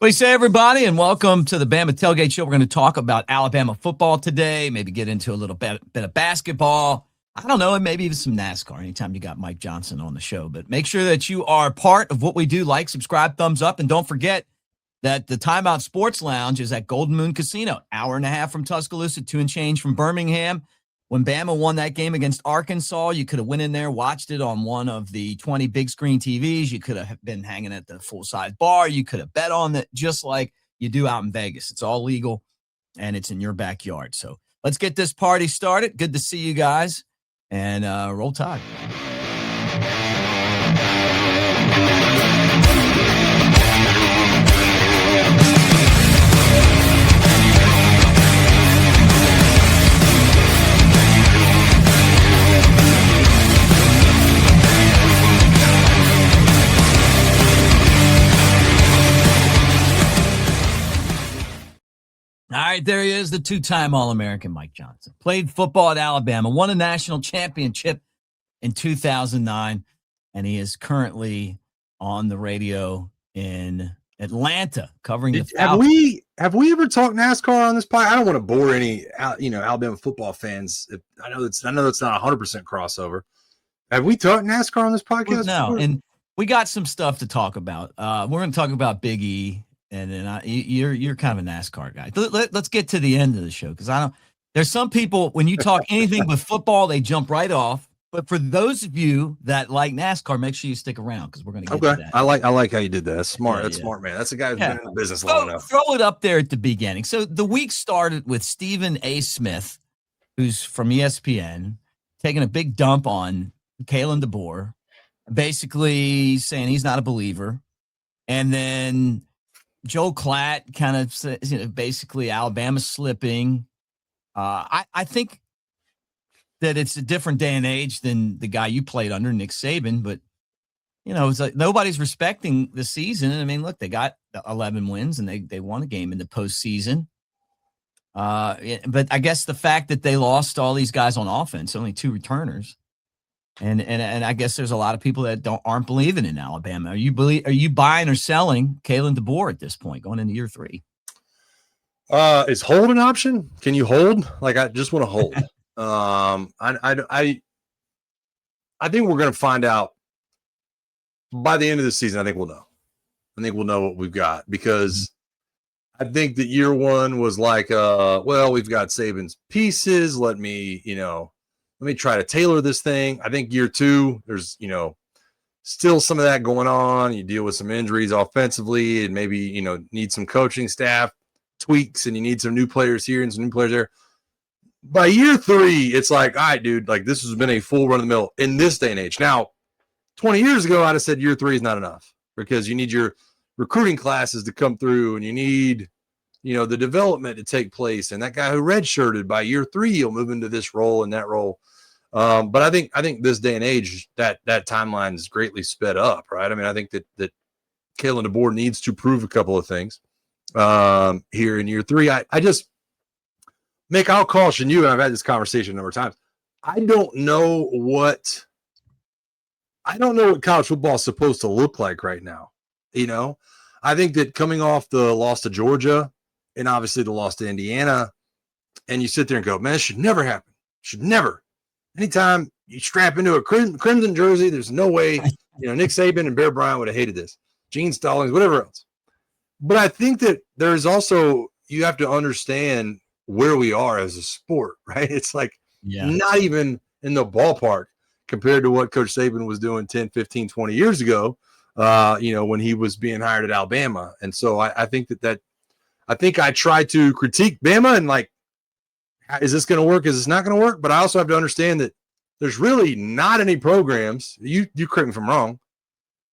What do you say, everybody, and welcome to the Bama Tailgate Show. We're going to talk about Alabama football today, maybe get into a little bit of basketball. I don't know, and maybe even some NASCAR anytime you got Mike Johnson on the show. But make sure that you are part of what we do. Like, subscribe, thumbs up, and don't forget that the Timeout Sports Lounge is at Golden Moon Casino, hour and a half from Tuscaloosa, 2 and change from Birmingham. When Bama won that game against Arkansas, you could have went in there, watched it on one of the 20 big screen TVs. You could have been hanging at the full-size bar. You could have bet on it just like you do out in Vegas. It's all legal, and it's in your backyard. So let's get this party started. Good to see you guys, and roll Tide. All right, there he is, the two-time All-American Mike Johnson. Played football at Alabama, won a national championship in 2009, and he is currently on the radio in Atlanta covering the Falcons. Have we ever talked NASCAR on this podcast? I don't want to bore any Alabama football fans. I know it's not 100% crossover. Have we talked NASCAR on this podcast? No, before? And we got some stuff to talk about. We're going to talk about Big E. And then you're kind of a NASCAR guy. Let's get to the end of the show because there's some people when you talk anything but football, they jump right off. But for those of you that like NASCAR, make sure you stick around because we're going to get to that. I like how you did that. That's smart. That's smart, man. That's a guy who's been in the business long enough. Throw it up there at the beginning. So the week started with Stephen A. Smith, who's from ESPN, taking a big dump on Kalen DeBoer, basically saying he's not a believer, and then Joe Klatt kind of says, basically Alabama slipping. I think that it's a different day and age than the guy you played under, Nick Saban. But, it's like nobody's respecting the season. I mean, look, they got 11 wins and they won a game in the postseason. But I guess the fact that they lost all these guys on offense, only 2 returners. And I guess there's a lot of people that aren't believing in Alabama. Are you buying or selling Kalen DeBoer at this point, going into year 3? Is hold an option? Can you hold? Like, I just want to hold. I think we're going to find out by the end of the season. I think we'll know. I think we'll know what we've got because I think that year 1 was like, we've got Saban's pieces. Let me try to tailor this thing. I think year 2, there's, still some of that going on. You deal with some injuries offensively and maybe, need some coaching staff tweaks and you need some new players here and some new players there. By year 3, it's like, all right, dude, like this has been a full run of the mill in this day and age. Now, 20 years ago, I'd have said year 3 is not enough because you need your recruiting classes to come through and you need, the development to take place. And that guy who redshirted by year 3, he'll move into this role and that role. But I think this day and age that timeline is greatly sped up, right? I mean, I think that Kalen DeBoer needs to prove a couple of things here in year 3. I just, Mick, I'll caution you, and I've had this conversation a number of times. I don't know what college football is supposed to look like right now. I think that coming off the loss to Georgia and obviously the loss to Indiana, and you sit there and go, man, this should never happen. Should never. Anytime you strap into a crimson jersey, there's no way, Nick Saban and Bear Bryant would have hated this. Gene Stallings, whatever else. But I think that there's also, you have to understand where we are as a sport, right? It's like not even in the ballpark compared to what Coach Saban was doing 10, 15, 20 years ago, when he was being hired at Alabama. And so I think I think I try to critique Bama and like, is this going to work? Is this not going to work? But I also have to understand that there's really not any programs. You correct me if I'm wrong.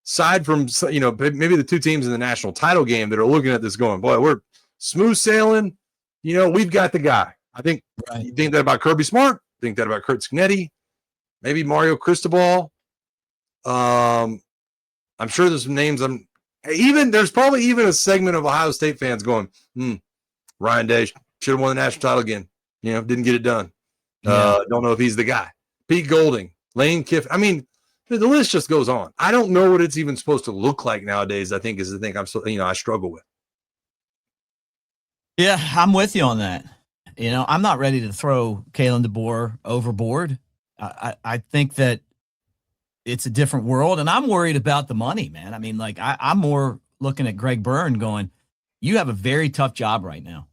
Aside from, maybe the 2 teams in the national title game that are looking at this going, boy, we're smooth sailing. We've got the guy. I think you think that about Kirby Smart. Think that about Kurt Scanetti. Maybe Mario Cristobal. I'm sure there's some names. There's probably even a segment of Ohio State fans going, Ryan Day should have won the national title again. Didn't get it done. Don't know if he's the guy. Pete Golding, Lane Kiffin. I mean, the list just goes on. I don't know what it's even supposed to look like nowadays, I think is the thing I struggle with. Yeah, I'm with you on that. I'm not ready to throw Kalen DeBoer overboard. I think that it's a different world, and I'm worried about the money, man. I mean, like I'm more looking at Greg Byrne going, you have a very tough job right now.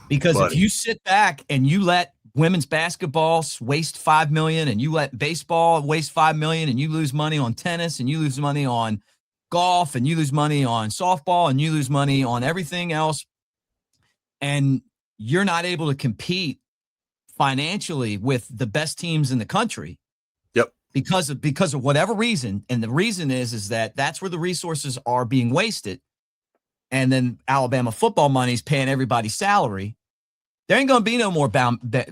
Because if Buddy. you sit back and you let women's basketball waste $5 million, and you let baseball waste $5 million, and you lose money on tennis, and you lose money on golf, and you lose money on softball, and you lose money on everything else, and you're not able to compete financially with the best teams in the country. Yep. Because of whatever reason, and the reason is that that's where the resources are being wasted. And then Alabama football money's paying everybody's salary. There ain't going to be no more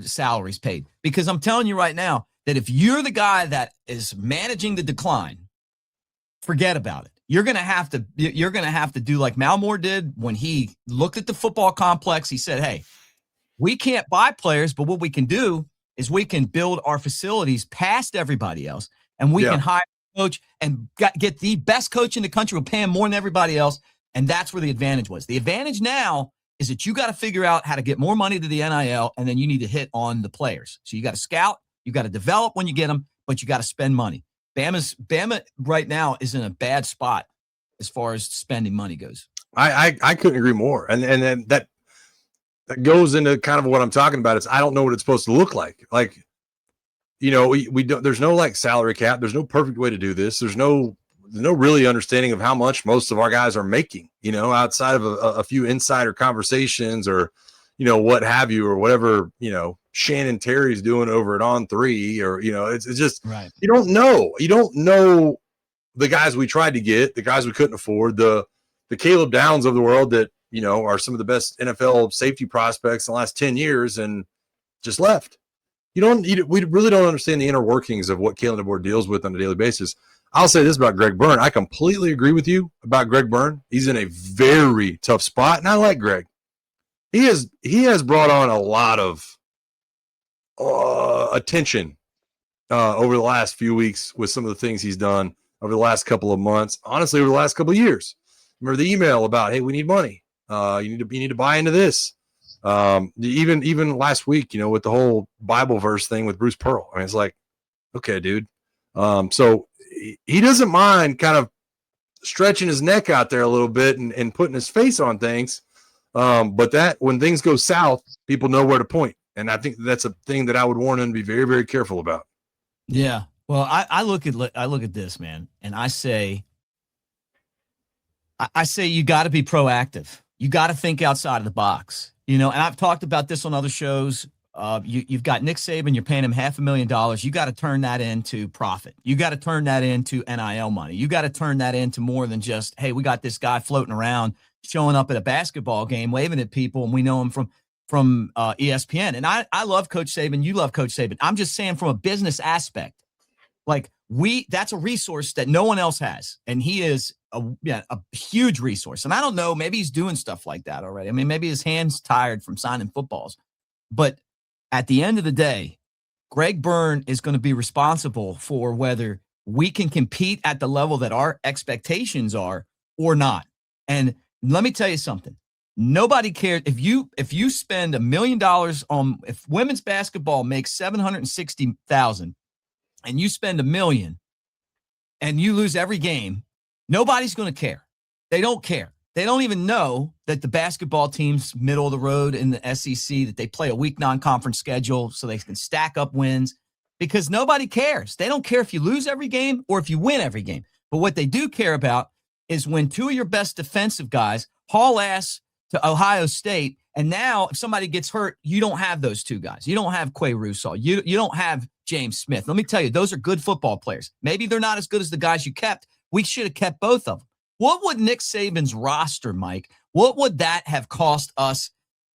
salaries paid, because I'm telling you right now that if you're the guy that is managing the decline, forget about it. You're going to have to do like Malmore did when he looked at the football complex. He said, hey, we can't buy players, but what we can do is we can build our facilities past everybody else, and we can hire a coach and get the best coach in the country. We'll pay him more than everybody else. And that's where the advantage was. The advantage now is that you got to figure out how to get more money to the NIL, and then you need to hit on the players. So you got to scout, you got to develop when you get them, but you got to spend money. Bama right now is in a bad spot as far as spending money goes. I couldn't agree more. And then that goes into kind of what I'm talking about. Is I don't know what it's supposed to look like. Like, we don't, there's no like salary cap. There's no perfect way to do this. There's no really understanding of how much most of our guys are making, outside of a few insider conversations or, what have you, or whatever, Shannon Terry's doing over at On3, or, it's just, right. You don't know the guys we tried to get, the guys we couldn't afford, the Caleb Downs of the world that, are some of the best NFL safety prospects in the last 10 years and just left. We really don't understand the inner workings of what Kalen DeBoer deals with on a daily basis. I'll say this about Greg Byrne. I completely agree with you about Greg Byrne. He's in a very tough spot, and I like Greg. He has brought on a lot of attention over the last few weeks with some of the things he's done over the last couple of months. Honestly, over the last couple of years. Remember the email about, hey, we need money. You need to buy into this. Even last week, with the whole Bible verse thing with Bruce Pearl. I mean, it's like, okay, dude. So he doesn't mind kind of stretching his neck out there a little bit and putting his face on things. But that when things go south, people know where to point. And I think that's a thing that I would warn him to be very, very careful about. Yeah. Well, I look at this, man, and I say you got to be proactive. You got to think outside of the box, and I've talked about this on other shows. You've got Nick Saban, you're paying him $500,000. You got to turn that into profit. You got to turn that into NIL money. You got to turn that into more than just, hey, we got this guy floating around, showing up at a basketball game, waving at people, and we know him from ESPN. And I love Coach Saban. You love Coach Saban. I'm just saying from a business aspect, like that's a resource that no one else has. And he is a huge resource. And I don't know, maybe he's doing stuff like that already. I mean, maybe his hand's tired from signing footballs, but at the end of the day, Greg Byrne is going to be responsible for whether we can compete at the level that our expectations are or not. And let me tell you something. Nobody cares if you spend $1 million on, if women's basketball makes $760,000 and you spend $1 million and you lose every game, nobody's going to care. They don't care. They don't even know that the basketball team's middle of the road in the SEC, that they play a weak non-conference schedule so they can stack up wins, because nobody cares. They don't care if you lose every game or if you win every game. But what they do care about is when two of your best defensive guys haul ass to Ohio State, and now if somebody gets hurt, you don't have those two guys. You don't have Quay Russaw. You don't have James Smith. Let me tell you, those are good football players. Maybe they're not as good as the guys you kept. We should have kept both of them. What would Nick Saban's roster, Mike, what would that have cost us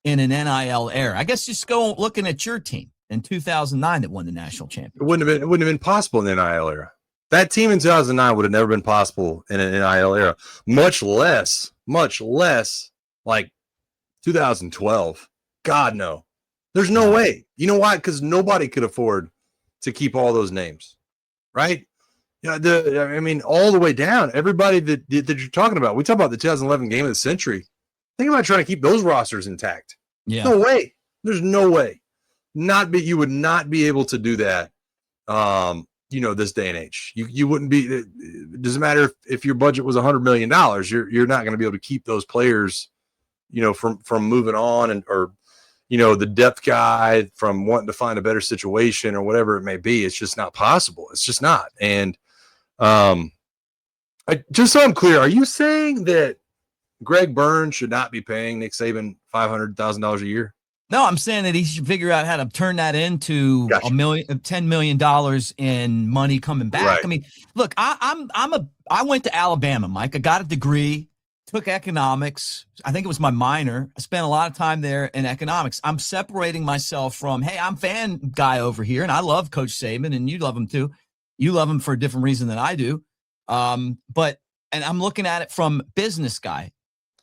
in an NIL era? I guess just go looking at your team in 2009 that won the national championship. It wouldn't have been possible in the NIL era. That team in 2009 would have never been possible in an NIL era, much less like 2012. God, no. There's no way. You know why? Because nobody could afford to keep all those names, right? Yeah, all the way down. Everybody that you're talking about. We talk about the 2011 game of the century. Think about trying to keep those rosters intact. Yeah. No way. There's no way. You would not be able to do that. This day and age, you wouldn't be. It doesn't matter if your budget was $100 million. You're not going to be able to keep those players, from moving on or the depth guy from wanting to find a better situation or whatever it may be. It's just not possible. It's just not. And just so I'm clear, are you saying that Greg Burns should not be paying Nick Saban $500,000 a year? No, I'm saying that he should figure out how to turn that into $10 million in money coming back. Right. I mean, look, I went to Alabama, Mike. I got a degree, took economics. I think it was my minor. I spent a lot of time there in economics. I'm separating myself from, hey, I'm fan guy over here, and I love Coach Saban, and you love him too. You love him for a different reason than I do. And I'm looking at it from business guy.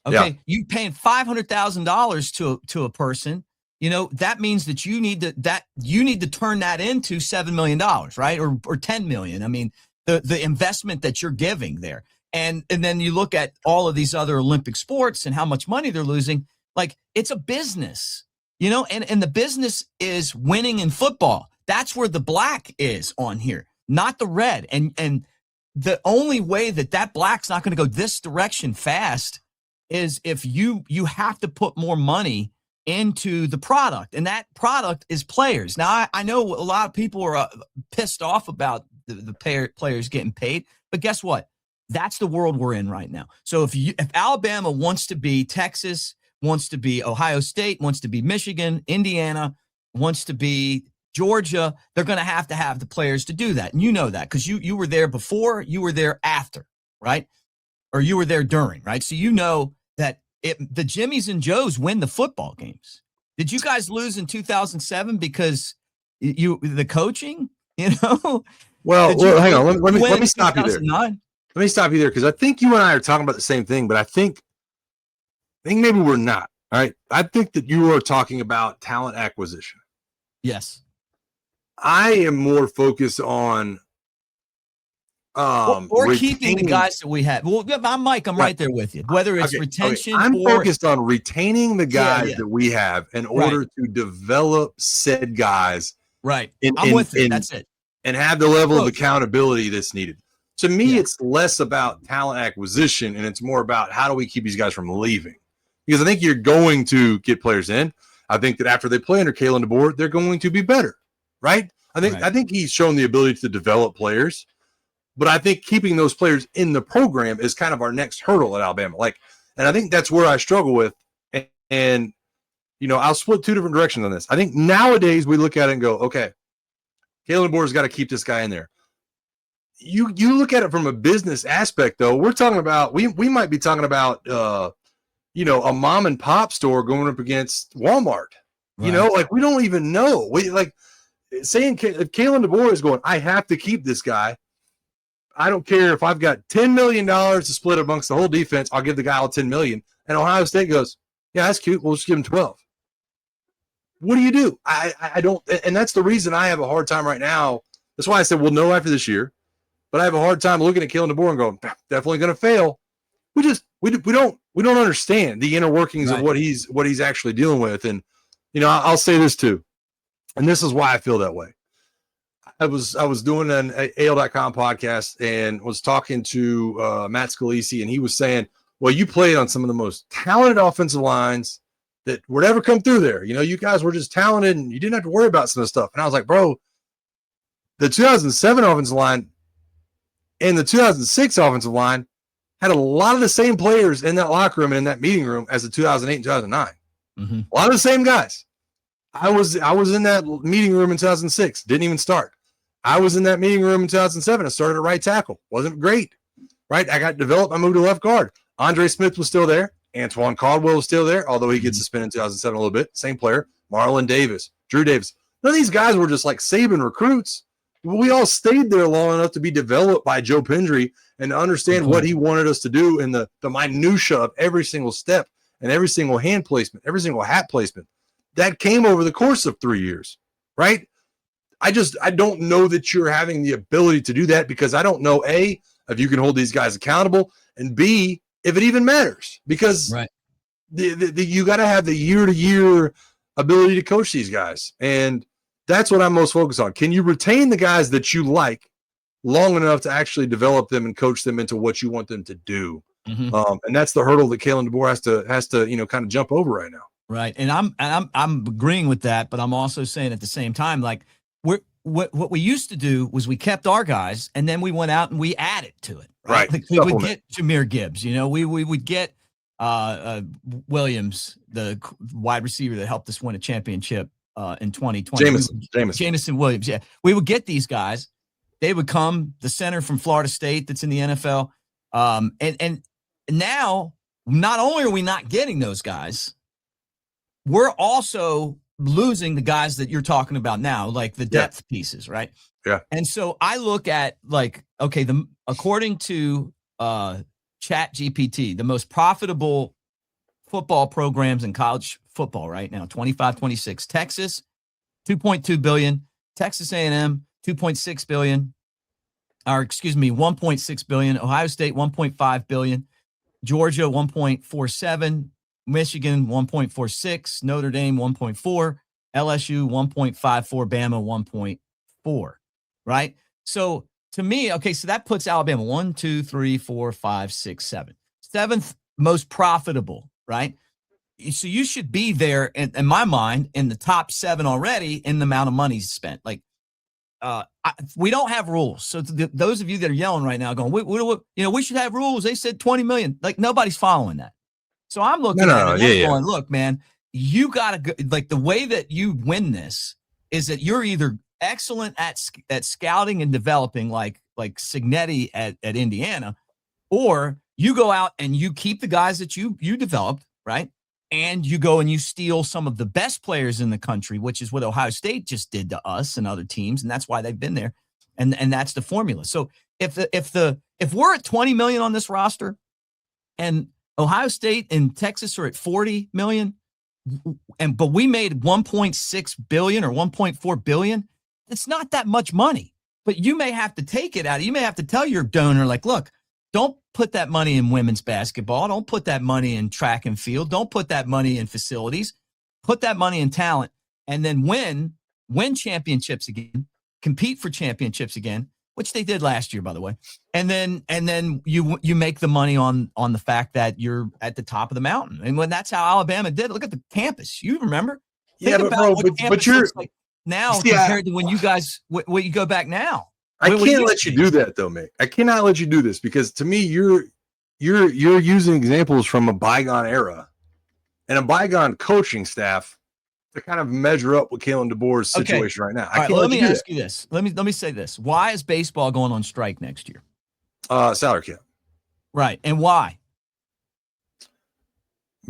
Okay, you paying $500,000 to a person. That means that you need to turn that into $7 million, right? Or $10 million. I mean, the investment that you're giving there. And then you look at all of these other Olympic sports and how much money they're losing. Like, it's a business, and the business is winning in football. That's where the black is on here, not the red. And the only way that black's not going to go this direction fast is if you have to put more money into the product, and that product is players. Now, I know a lot of people are pissed off about the players getting paid, but guess what? That's the world we're in right now. So if Alabama wants to be Texas, wants to be Ohio State, wants to be Michigan, Indiana, wants to be Georgia, they're going to have the players to do that. And you know that because you were there before, you were there after, right? Or you were there during, right? So you know that the Jimmies and Joes win the football games. Did you guys lose in 2007 because the coaching, Well, hang on. Let me stop you there. Let me stop you there because I think you and I are talking about the same thing, but I think maybe we're not. All right. I think that you are talking about talent acquisition. Yes. I am more focused on or keeping the guys that we have. Well, I'm Mike. I'm right there with you. Whether it's retention, I'm focused on retaining the guys that we have in order to develop said guys. Right. I'm with you. That's it. And have the level of accountability that's needed. To me, it's less about talent acquisition, and it's more about how do we keep these guys from leaving. Because I think you're going to get players in. I think that after they play under Kalen DeBoer, they're going to be better, right? I think he's shown the ability to develop players. But I think keeping those players in the program is kind of our next hurdle at Alabama. And I think that's where I struggle with. And I'll split two different directions on this. I think nowadays we look at it and go, okay, Kalen DeBoer's got to keep this guy in there. You look at it from a business aspect, though. We're talking about we might be talking about a mom and pop store going up against Walmart. Right. We don't even know. Saying if Kalen DeBoer is going, I have to keep this guy. I don't care if I've got $10 million to split amongst the whole defense. I'll give the guy all $10 million. And Ohio State goes, yeah, that's cute. We'll just give him 12. What do you do? I don't, and that's the reason I have a hard time right now. That's why I said we'll know after this year. But I have a hard time looking at Kalen DeBoer and going, definitely going to fail. We don't understand the inner workings of what he's actually dealing with. And I'll say this too, and this is why I feel that way. I was doing an AL.com podcast and was talking to Matt Scalisi, and he was saying, well, you played on some of the most talented offensive lines that would ever come through there. You guys were just talented and you didn't have to worry about some of the stuff. And I was like, bro, the 2007 offensive line and the 2006 offensive line had a lot of the same players in that locker room and in that meeting room as the 2008 and 2009. Mm-hmm. A lot of the same guys. I was in that meeting room in 2006. Didn't even start. I was in that meeting room in 2007. I started at right tackle. Wasn't great, right? I got developed. I moved to left guard. Andre Smith was still there. Antoine Caldwell was still there, although he gets suspended in 2007 a little bit. Same player. Marlon Davis, Drew Davis. None of these guys were just like Saban recruits. We all stayed there long enough to be developed by Joe Pendry and to understand what he wanted us to do in the minutia of every single step and every single hand placement, every single hat placement. That came over the course of 3 years, right? I don't know that you're having the ability to do that because I don't know, A, if you can hold these guys accountable, and B, if it even matters. Because you got to have the year-to-year ability to coach these guys. And that's what I'm most focused on. Can you retain the guys that you like long enough to actually develop them and coach them into what you want them to do? Mm-hmm. And that's the hurdle that Kalen DeBoer has to kind of jump over right now. Right. And I'm agreeing with that, but I'm also saying at the same time, like what we used to do was we kept our guys and then we went out and we added to it. Right. Like we would get Jahmyr Gibbs, we would get Williams, the wide receiver that helped us win a championship in 2020. Jameson Williams. Yeah. We would get these guys. They would come, the center from Florida State that's in the NFL. And now not only are we not getting those guys, we're also losing the guys that you're talking about now, like the depth pieces, right? Yeah. And so I look at according to ChatGPT, the most profitable football programs in college football right now, 25-26. Texas, $2.2 billion. Texas A&M, $2.6 billion. Or excuse me, $1.6 billion. Ohio State, $1.5 billion. Georgia, $1.47. Michigan, 1.46, Notre Dame, 1.4, LSU, 1.54, Bama, 1.4, right? So to me, so that puts Alabama 1, 2, 3, 4, 5, 6, 7. Seventh most profitable, right? So you should be there, in my mind, in the top 7 already in the amount of money spent. Like, we don't have rules. So those of you that are yelling right now going, we should have rules. They said 20 million. Like, nobody's following that. So I'm looking at it going, look, man, you got to go. Like, the way that you win this is that you're either excellent at scouting and developing like Cignetti at Indiana, or you go out and you keep the guys that you developed, right? And you go and you steal some of the best players in the country, which is what Ohio State just did to us and other teams. And that's why they've been there. And that's the formula. So if we're at 20 million on this roster and Ohio State and Texas are at 40 million, but we made 1.6 billion or 1.4 billion. It's not that much money, but you may have to take it out. You may have to tell your donor, like, look, don't put that money in women's basketball. Don't put that money in track and field. Don't put that money in facilities. Put that money in talent, and then win championships again, compete for championships again, which they did last year, by the way. And then you make the money on the fact that you're at the top of the mountain. And when that's how Alabama did it, look at the campus. You remember? Think about but you're like now compared to when you guys when you go back now. I can't let you do that though, Mick. I cannot let you do this because to me you're using examples from a bygone era and a bygone coaching staff to kind of measure up with Kalen DeBoer's situation right now. Let me ask you this. Let me say this. Why is baseball going on strike next year? Salary cap. Right. And why?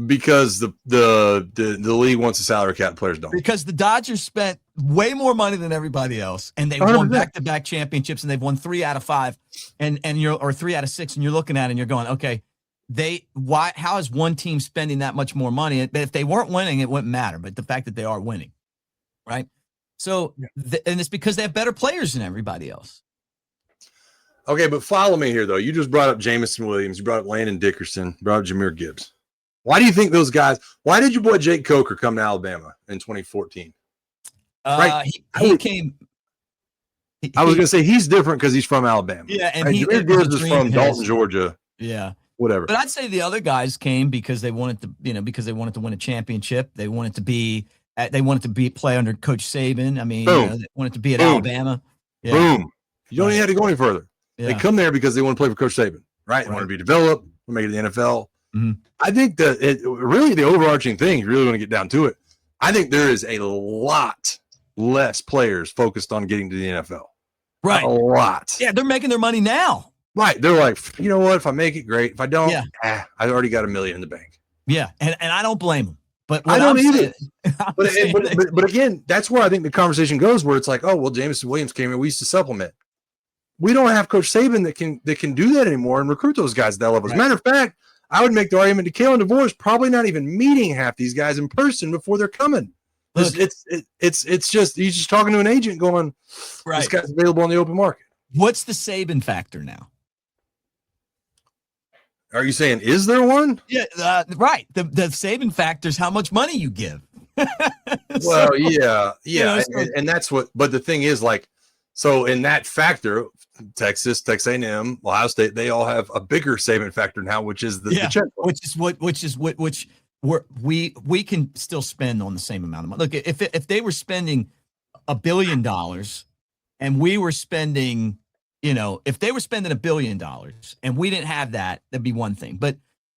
Because the league wants a salary cap, players don't. Because the Dodgers spent way more money than everybody else, and they've won back-to-back championships, and they've won 3 out of 5, and 3 out of 6, and you're looking at it and you're going, okay, how is one team spending that much more money? But if they weren't winning, it wouldn't matter. But the fact that they are winning, right? So, and it's because they have better players than everybody else. Okay, but follow me here, though. You just brought up Jameson Williams. You brought up Landon Dickerson. You brought up Jahmyr Gibbs. Why do you think those guys – why did your boy Jake Coker come to Alabama in 2014? Right? He came – I was going to say he's different because he's from Alabama. Yeah, and Jahmyr Gibbs is from Dalton, Georgia. Yeah. Whatever. But I'd say the other guys came because they wanted to win a championship. They wanted to play under Coach Saban. I mean, they wanted to be at Alabama. Yeah. Boom. You don't even have to go any further. Yeah. They come there because they want to play for Coach Saban, right? They want to be developed, make it to the NFL. Mm-hmm. I think that really the overarching thing, you really want to get down to it, I think there is a lot less players focused on getting to the NFL. Right. A lot. Yeah, they're making their money now. Right. They're like, you know what? If I make it, great. If I don't, I already got $1 million in the bank. Yeah. And I don't blame them. But I don't either. But again, that's where I think the conversation goes, where it's like, oh, well, Jameson Williams came in. We used to supplement. We don't have Coach Saban that can do that anymore and recruit those guys at that level. As a matter of fact, I would make the argument to Kalen DeBoer is probably not even meeting half these guys in person before they're coming. Look, it's just he's just talking to an agent going, this guy's available on the open market. What's the Saban factor now? Are you saying, is there one? Yeah, right. The Saban factor is how much money you give. Well, yeah. So, and that's what, but the thing is, like, so in that factor, Texas A&M, Ohio State, they all have a bigger Saban factor now, which is the checkbook. which we can still spend on the same amount of money. Look, if they were spending $1 billion and we were spending, if they were spending $1 billion and we didn't have that, that'd be one thing. But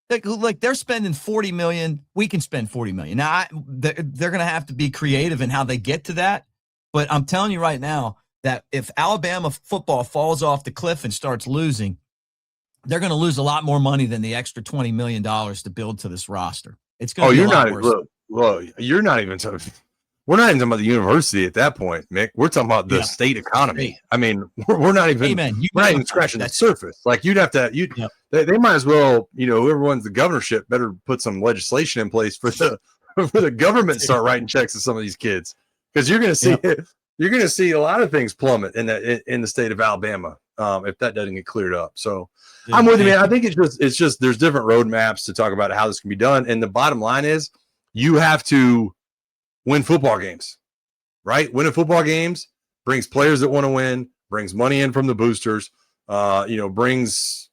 like they're spending 40 million, we can spend 40 million. Now they're going to have to be creative in how they get to that. But I'm telling you right now that if Alabama football falls off the cliff and starts losing, they're going to lose a lot more money than the extra $20 million to build to this roster. It's going to be a lot worse. Look, you're not even talking. We're not even talking about the university at that point, Mick. We're talking about the state economy. I mean, we're not even we're not even scratching the surface. Like you'd have to they might as well, whoever wins the governorship better put some legislation in place for the government to start writing checks to some of these kids, because you're going to see a lot of things plummet in the state of Alabama if that doesn't get cleared up. So I'm with you, man. I think it's just there's different roadmaps to talk about how this can be done, and the bottom line is you have to win football games, right? Winning football games brings players that want to win, brings money in from the boosters, brings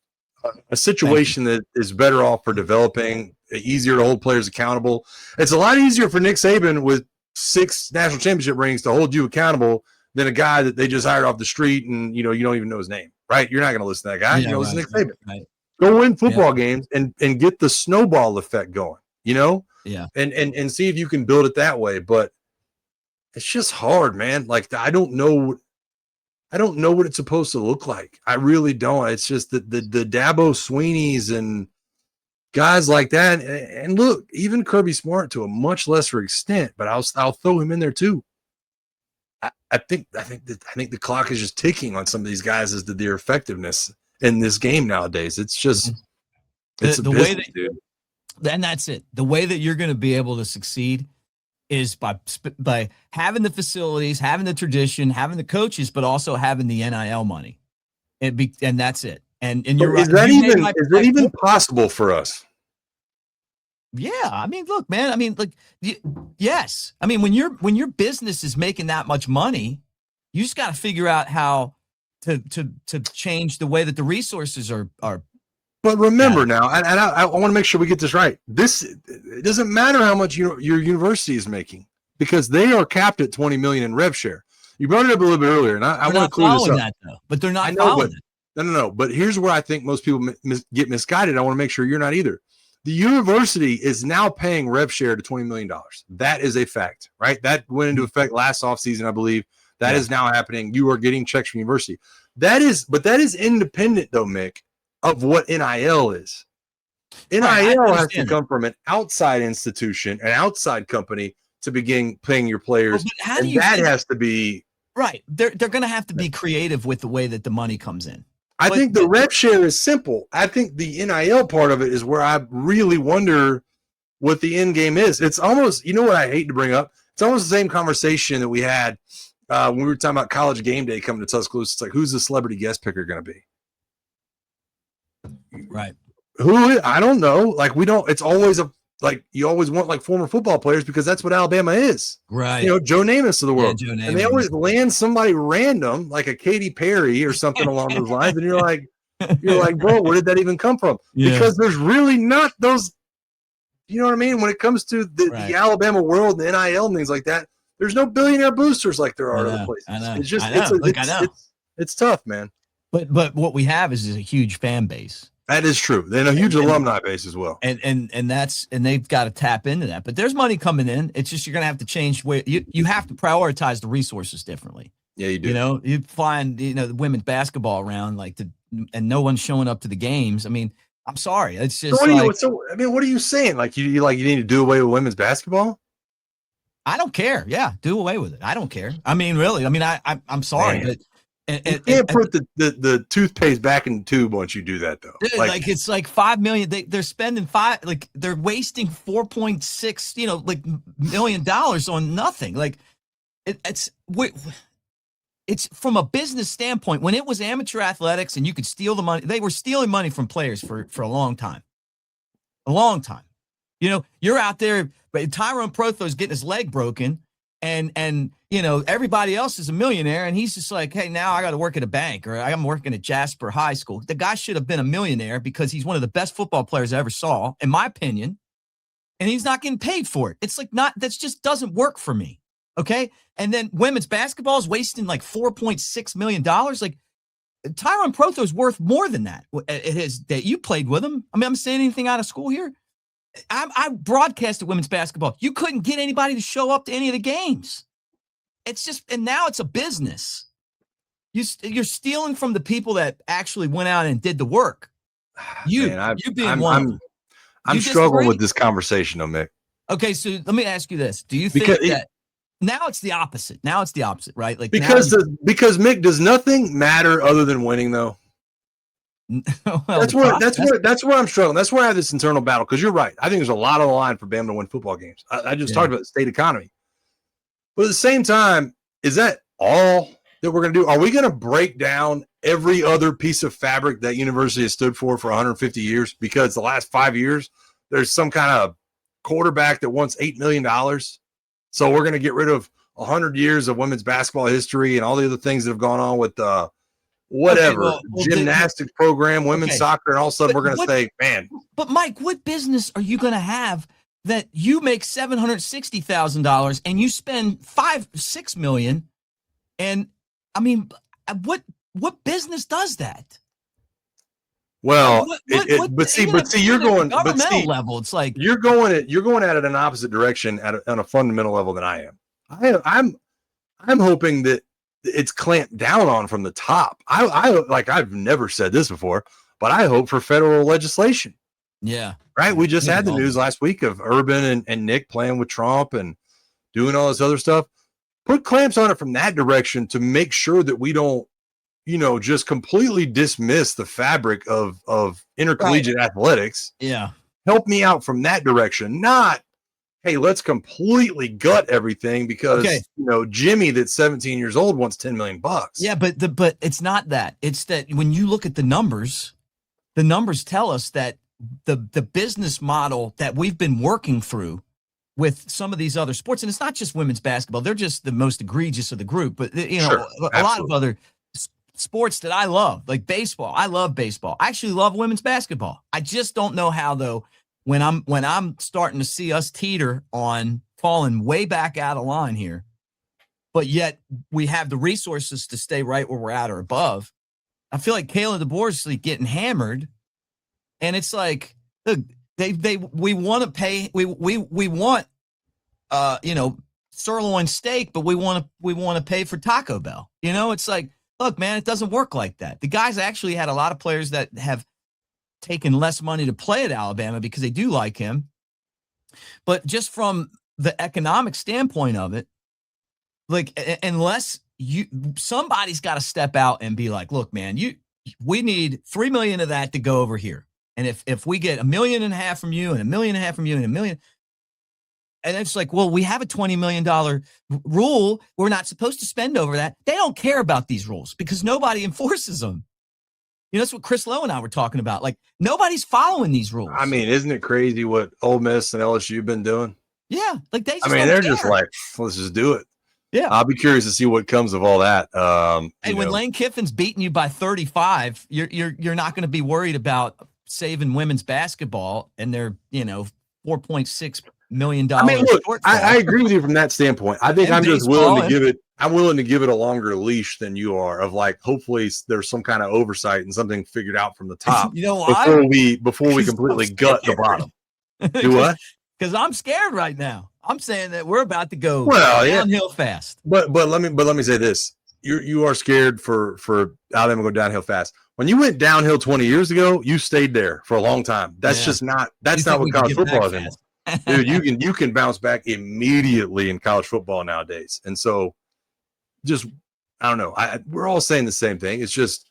a situation that is better off for developing, easier to hold players accountable. It's a lot easier for Nick Saban with 6 national championship rings to hold you accountable than a guy that they just hired off the street and, you don't even know his name, right? You're not going to listen to that guy. Listen to Nick Saban. Right. Go win football games and get the snowball effect going, Yeah. And see if you can build it that way. But it's just hard, man. Like, I don't know what it's supposed to look like. I really don't. It's just the Dabo Sweeneys and guys like that. And look, even Kirby Smart to a much lesser extent, but I'll throw him in there too. I think the clock is just ticking on some of these guys as to their effectiveness in this game nowadays. It's just it's the way that, dude. And that's it. The way that you're going to be able to succeed is by having the facilities, having the tradition, having the coaches, but also having the NIL money. And that's it. And you're right. Is that even possible for us? Yeah. I mean, look, man. I mean, like, yes. I mean, when your business is making that much money, you just got to figure out how to change the way that the resources are. But remember now, and I want to make sure we get this right. It doesn't matter how much your university is making, because they are capped at $20 million in rev share. You brought it up a little bit earlier, and I want to clear this up. That, though, but they're not following it. No. But here's where I think most people get misguided. I want to make sure you're not either. The university is now paying rev share to $20 million. That is a fact, right? That went into effect last offseason, I believe. That is now happening. You are getting checks from university. That is independent, though, Mick, of what NIL is. NIL has to come from an outside institution, an outside company, to begin paying your players. Has to be right. They're going to have to be creative with the way that the money comes in. I think the rev share is simple. I think the NIL part of it is where I really wonder what the end game is. It's almost, what I hate to bring up? It's almost the same conversation that we had when we were talking about College Game Day coming to Tuscaloosa. It's like, who's the celebrity guest picker going to be? Right. Who? I don't know. Like, we don't. It's always you always want like former football players, because that's what Alabama is. Right. Joe Namath of the world. Yeah, Joe Namath. And they always land somebody random, like a Katy Perry or something along those lines. And you're like, bro, where did that even come from? Yeah. Because there's really not those, you know what I mean? When it comes to the Alabama world and NIL and things like that, there's no billionaire boosters like there are other places. I know. It's just, I know. It's tough, man. But what we have is a huge fan base. That is true. Then a huge alumni base as well. And they've got to tap into that. But there's money coming in. It's just, you're going to have to change where you have to prioritize the resources differently. Yeah, you do. You find, the women's basketball around and no one's showing up to the games. I mean, I'm sorry. It's just what are you saying? Like you need to do away with women's basketball? I don't care. Yeah, do away with it. I don't care. I mean, really. I mean, I'm sorry, but you can't put the toothpaste back in the tube once you do that, though. Dude, it's like $5 million. They're spending they're wasting $4.6 million on nothing. Like it's from a business standpoint. When it was amateur athletics and you could steal the money, they were stealing money from players for a long time. A long time. You know, you're out there, but Tyrone Protho's getting his leg broken, and you know, everybody else is a millionaire, and he's just like, hey, now I got to work at a bank, or I'm working at Jasper High School. The guy should have been a millionaire because he's one of the best football players I ever saw, in my opinion, and he's not getting paid for it. It's like that just doesn't work for me. Okay. And then women's basketball is wasting like $4.6 million. Like Tyrone Protho's worth more than that. That you played with him. I mean, I'm saying anything out of school here. I broadcasted women's basketball. You couldn't get anybody to show up to any of the games. It's just, and now it's a business. You're stealing from the people that actually went out and did the work. I'm struggling with this conversation, though, Mick. Okay, so let me ask you this: do you think that now it's the opposite? Now it's the opposite, right? Like because Mick, does nothing matter other than winning, though? Well, that's where I'm struggling. That's where I have this internal battle. Because you're right. I think there's a lot on the line for Bama to win football games. I just talked about the state economy, but at the same time, is that all that we're going to do? Are we going to break down every other piece of fabric that university has stood for 150 years? Because the last 5 years, there's some kind of quarterback that wants $8 million. So we're going to get rid of 100 years of women's basketball history and all the other things that have gone on with gymnastics program, women's soccer, and all of a sudden we're going to say, man. But Mike, what business are you going to have that you make $760,000 and you spend $5-6 million? And I mean, what business does that? Well, but see, you're going governmental level. It's like you're going at it in an opposite direction on a fundamental level than I am. I'm hoping that it's clamped down on from the top. I've never said this before, but I hope for federal legislation. Yeah. Right. We just had the news last week of Urban and Nick playing with Trump and doing all this other stuff. Put clamps on it from that direction to make sure that we don't, just completely dismiss the fabric of intercollegiate athletics. Yeah. Help me out from that direction. Not, hey, let's completely gut everything because, Jimmy that's 17 years old wants $10 million. Yeah, but it's not that. It's that when you look at the numbers tell us that the business model that we've been working through with some of these other sports, and it's not just women's basketball. They're just the most egregious of the group. But, a lot of other sports that I love, like baseball. I love baseball. I actually love women's basketball. I just don't know how, though, when I'm starting to see us teeter on falling way back out of line here, but yet we have the resources to stay right where we're at or above. I feel like Kalen DeBoer is like getting hammered, and it's like, look, we want to pay, we want sirloin steak, but we want to pay for Taco Bell. It's like, look, man, it doesn't work like that. The guys actually had a lot of players that have taken less money to play at Alabama because they do like him. But just from the economic standpoint of it, like, unless somebody's got to step out and be like, look, man, we need $3 million of that to go over here. And if we get $1.5 million from you and $1.5 million from you and $1 million, and it's like, well, we have a $20 million rule. We're not supposed to spend over that. They don't care about these rules because nobody enforces them. That's what Chris Lowe and I were talking about. Like, nobody's following these rules. I mean, isn't it crazy what Ole Miss and LSU been doing? Yeah. Like they're just like, let's just do it. Yeah. I'll be curious to see what comes of all that. When Lane Kiffin's beating you by 35, you're not going to be worried about saving women's basketball and their, $4.6 million. I mean, look, I agree with you from that standpoint. I think I'm just willing to give it. I'm willing to give it a longer leash than you are. Of like, hopefully there's some kind of oversight and something figured out from the top. Before we completely gut the bottom. Do what? Because I'm scared right now. I'm saying that we're about to go downhill fast. But let me say this: you are scared for Alabama go downhill fast. When you went downhill 20 years ago, you stayed there for a long time. That's just not. That's not what college football is anymore. Dude, you can bounce back immediately in college football nowadays. And so, just I don't know. We're all saying the same thing. It's just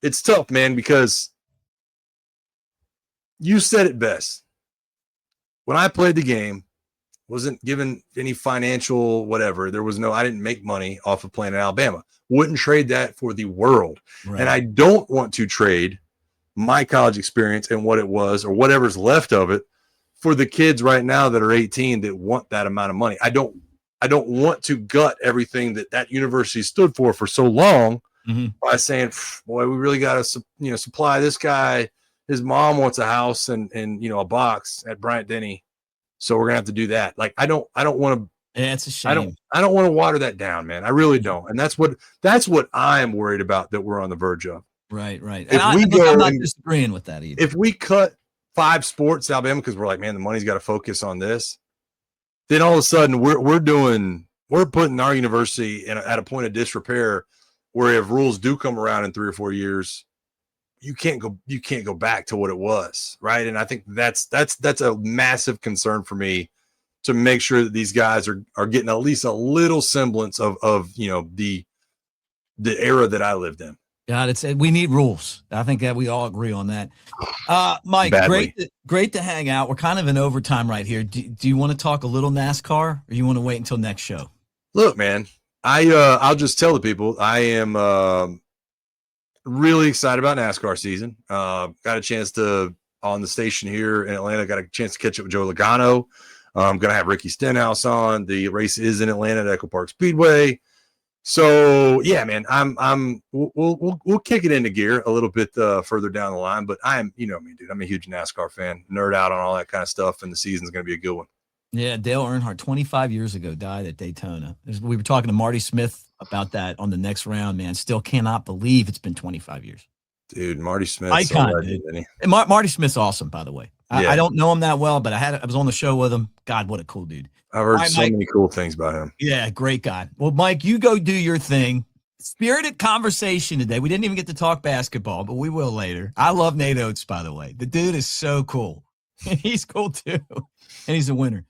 it's tough, man, because you said it best. When I played the game, wasn't given any financial whatever. There was no, I didn't make money off of playing in Alabama. Wouldn't trade that for the world. Right. And I don't want to trade my college experience and what it was or whatever's left of it for the kids right now that are 18 that want that amount of money. I don't want to gut everything that university stood for so long by saying, boy, we really got to, supply this guy. His mom wants a house and a box at Bryant Denny. So we're going to have to do that. Like, I don't want to, yeah, it's a shame. I don't want to water that down, man. I really don't. And that's what I'm worried about that we're on the verge of. Right. If I'm not disagreeing with that either. If we cut 5 sports Alabama because we're like, man, the money's got to focus on this, then all of a sudden we're putting our university at a point of disrepair where if rules do come around in 3 or 4 years, you can't go back to what it was, right? And I think that's a massive concern for me, to make sure that these guys are getting at least a little semblance of the era that I lived in. God, we need rules. I think that we all agree on that. Mike, great to hang out. We're kind of in overtime right here. Do you want to talk a little NASCAR, or you want to wait until next show? Look, man, I'll just tell the people I am really excited about NASCAR season. Got a chance to, on the station here in Atlanta, got a chance to catch up with Joe Logano. I'm going to have Ricky Stenhouse on. The race is in Atlanta at Echo Park Speedway. So yeah, man, we'll kick it into gear a little bit further down the line, but I'm, me, dude, I'm a huge NASCAR fan, nerd out on all that kind of stuff. And the season's going to be a good one. Yeah. Dale Earnhardt, 25 years ago, died at Daytona. We were talking to Marty Smith about that on the next round, man. Still cannot believe it's been 25 years. Dude, Marty Smith. Icon, dude. And Marty Smith's awesome, by the way. I don't know him that well, but I was on the show with him. God, what a cool dude. I've heard so many cool things about him. Yeah, great guy. Well, Mike, you go do your thing. Spirited conversation today. We didn't even get to talk basketball, but we will later. I love Nate Oates, by the way. The dude is so cool. He's cool, too. And he's a winner.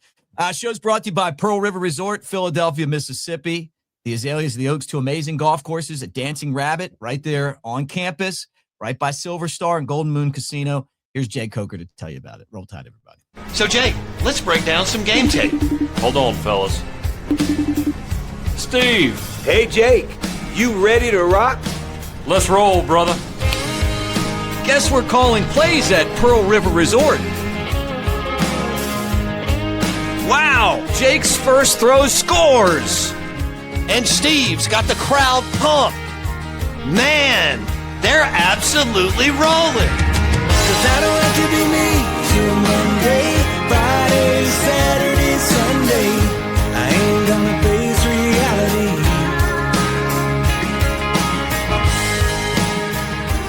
Show's brought to you by Pearl River Resort, Philadelphia, Mississippi. The Azaleas of the Oaks, 2 amazing golf courses at Dancing Rabbit, right there on campus, right by Silver Star and Golden Moon Casino. Here's Jay Coker to tell you about it. Roll Tide, everybody. So, Jake, let's break down some game tape. Hold on, fellas. Steve. Hey, Jake. You ready to rock? Let's roll, brother. Guess we're calling plays at Pearl River Resort. Wow, Jake's first throw scores. And Steve's got the crowd pumped. Man, they're absolutely rolling. 'Cause I don't have to be me till Monday, Friday, Saturday, Sunday. I ain't gonna face reality.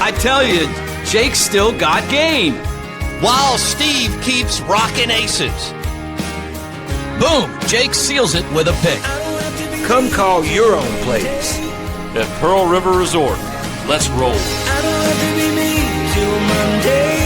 I tell you, Jake's still got game. While Steve keeps rocking aces. Boom, Jake seals it with a pick. Come call your own plays At Pearl River Resort. Let's roll. I don't have to be me till Monday.